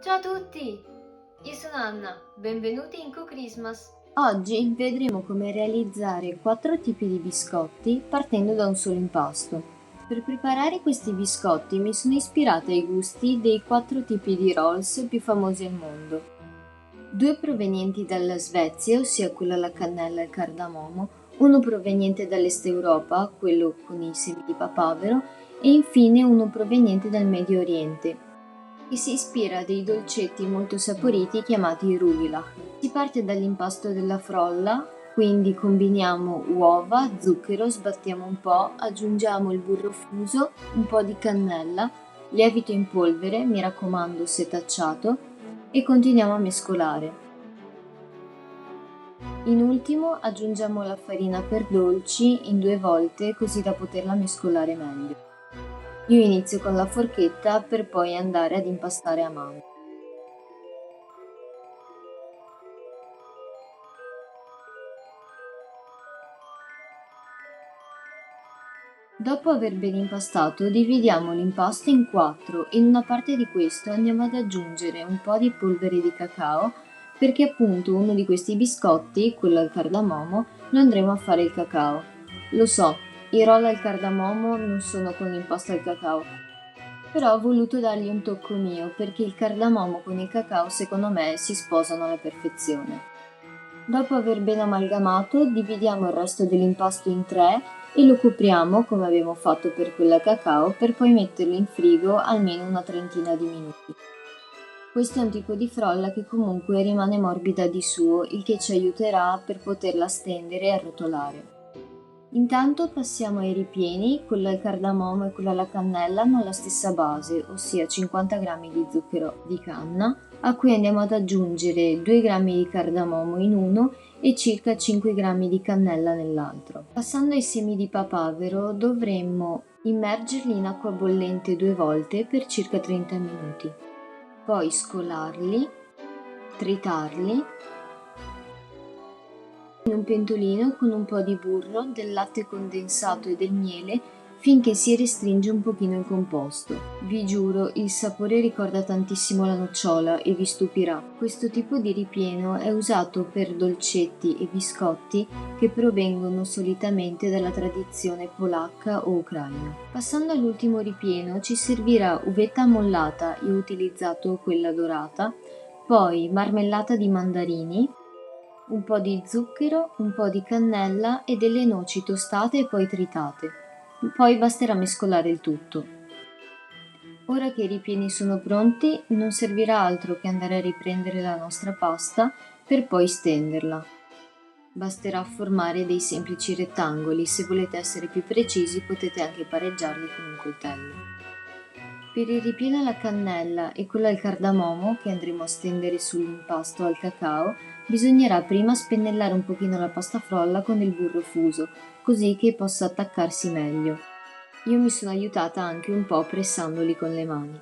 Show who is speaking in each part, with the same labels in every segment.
Speaker 1: Ciao a tutti! Io sono Anna, benvenuti in Christmas.
Speaker 2: Oggi vedremo come realizzare 4 tipi di biscotti partendo da un solo impasto. Per preparare questi biscotti mi sono ispirata ai gusti dei 4 tipi di rolls più famosi al mondo. 2 provenienti dalla Svezia, ossia quello alla cannella e al cardamomo, uno proveniente dall'Est Europa, quello con i semi di papavero, e infine uno proveniente dal Medio Oriente, che si ispira a dei dolcetti molto saporiti chiamati rugilach. Si parte dall'impasto della frolla, quindi combiniamo uova, zucchero, sbattiamo un po', aggiungiamo il burro fuso, un po' di cannella, lievito in polvere, mi raccomando setacciato, e continuiamo a mescolare. In ultimo aggiungiamo la farina per dolci in 2 volte così da poterla mescolare meglio. Io inizio con la forchetta per poi andare ad impastare a mano. Dopo aver ben impastato, dividiamo l'impasto in 4 e in una parte di questo andiamo ad aggiungere un po' di polvere di cacao perché appunto uno di questi biscotti, quello al cardamomo, lo andremo a fare il cacao. Lo so, i roll al cardamomo non sono con l'impasto al cacao, però ho voluto dargli un tocco mio perché il cardamomo con il cacao secondo me si sposano alla perfezione. Dopo aver ben amalgamato, dividiamo il resto dell'impasto in 3 e lo copriamo, come abbiamo fatto per quella cacao, per poi metterlo in frigo almeno una trentina di minuti. Questo è un tipo di frolla che comunque rimane morbida di suo, il che ci aiuterà per poterla stendere e arrotolare. Intanto passiamo ai ripieni, quello al cardamomo e quello alla cannella hanno la stessa base, ossia 50 g di zucchero di canna, a cui andiamo ad aggiungere 2 g di cardamomo in uno e circa 5 g di cannella nell'altro. Passando ai semi di papavero dovremmo immergerli in acqua bollente 2 volte per circa 30 minuti, poi scolarli, tritarli in un pentolino con un po' di burro, del latte condensato e del miele finché si restringe un pochino il composto. Vi giuro, il sapore ricorda tantissimo la nocciola e vi stupirà. Questo tipo di ripieno è usato per dolcetti e biscotti che provengono solitamente dalla tradizione polacca o ucraina. Passando all'ultimo ripieno ci servirà uvetta ammollata, io ho utilizzato quella dorata, poi marmellata di mandarini, un po' di zucchero, un po' di cannella e delle noci tostate e poi tritate. Poi basterà mescolare il tutto. Ora che i ripieni sono pronti, non servirà altro che andare a riprendere la nostra pasta per poi stenderla. Basterà formare dei semplici rettangoli, se volete essere più precisi potete anche pareggiarli con un coltello. Per il ripieno alla cannella e quello al cardamomo che andremo a stendere sull'impasto al cacao, bisognerà prima spennellare un pochino la pasta frolla con il burro fuso, così che possa attaccarsi meglio. Io mi sono aiutata anche un po' pressandoli con le mani.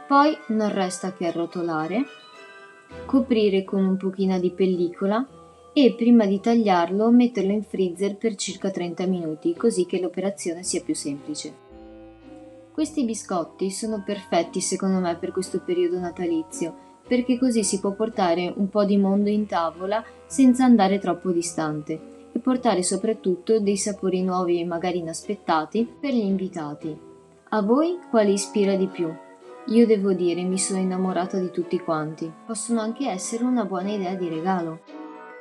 Speaker 2: Poi non resta che arrotolare, coprire con un pochino di pellicola e prima di tagliarlo metterlo in freezer per circa 30 minuti, così che l'operazione sia più semplice. Questi biscotti sono perfetti secondo me per questo periodo natalizio, perché così si può portare un po' di mondo in tavola senza andare troppo distante e portare soprattutto dei sapori nuovi e magari inaspettati per gli invitati. A voi quale ispira di più? Io devo dire mi sono innamorata di tutti quanti. Possono anche essere una buona idea di regalo.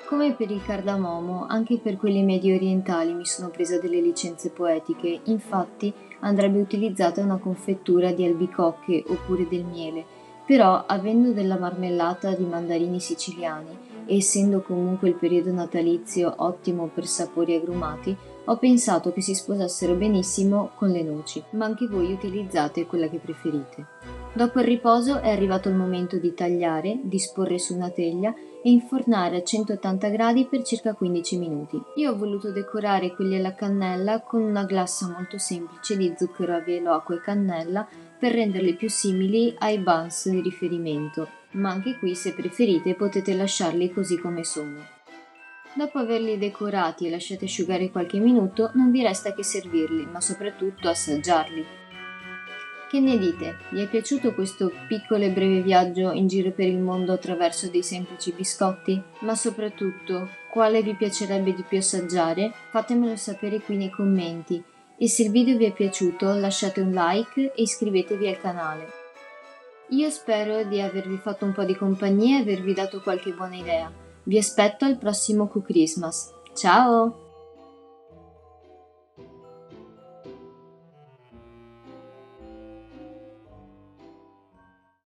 Speaker 2: Come per il cardamomo, anche per quelli medio orientali mi sono presa delle licenze poetiche, infatti andrebbe utilizzata una confettura di albicocche oppure del miele, però avendo della marmellata di mandarini siciliani e essendo comunque il periodo natalizio ottimo per sapori agrumati, ho pensato che si sposassero benissimo con le noci, ma anche voi utilizzate quella che preferite. Dopo il riposo è arrivato il momento di tagliare, disporre su una teglia e infornare a 180 gradi per circa 15 minuti. Io ho voluto decorare quelli alla cannella con una glassa molto semplice di zucchero a velo, acqua e cannella per renderli più simili ai buns di riferimento, ma anche qui se preferite potete lasciarli così come sono. Dopo averli decorati e lasciati asciugare qualche minuto, non vi resta che servirli, ma soprattutto assaggiarli. Che ne dite? Vi è piaciuto questo piccolo e breve viaggio in giro per il mondo attraverso dei semplici biscotti? Ma soprattutto, quale vi piacerebbe di più assaggiare? Fatemelo sapere qui nei commenti. E se il video vi è piaciuto lasciate un like e iscrivetevi al canale. Io spero di avervi fatto un po' di compagnia e avervi dato qualche buona idea. Vi aspetto al prossimo Q Christmas. Ciao!